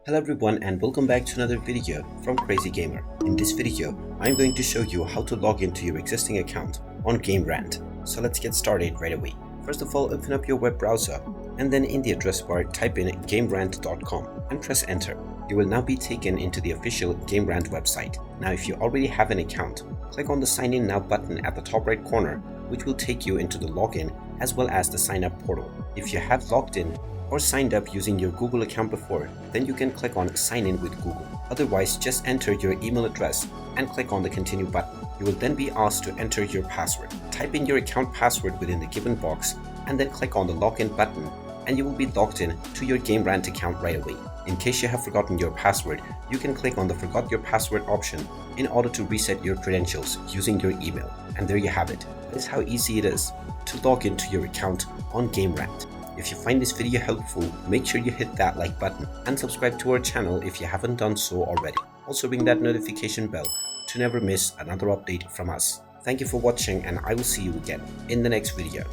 Hello everyone and welcome back to another video from Crazy Gamer. In this video, I'm going to show you how to log into your existing account on Gamerant. So let's get started right away. First of all, open up your web browser and then in the address bar type in gamerant.com and press enter. You will now be taken into the official Gamerant website. Now if you already have an account, click on the sign in now button at the top right corner, which will take you into the login as well as the sign up portal. If you have logged in or signed up using your Google account before, then you can click on sign in with Google. Otherwise, just enter your email address and click on the continue button. You will then be asked to enter your password. Type in your account password within the given box and then click on the login button and you will be logged in to your Gamerant account right away. In case you have forgotten your password, you can click on the forgot your password option in order to reset your credentials using your email. And there you have it. That is how easy it is to log into your account on Gamerant. If you find this video helpful, make sure you hit that like button and subscribe to our channel if you haven't done so already. Also ring that notification bell to never miss another update from us. Thank you for watching and I will see you again in the next video.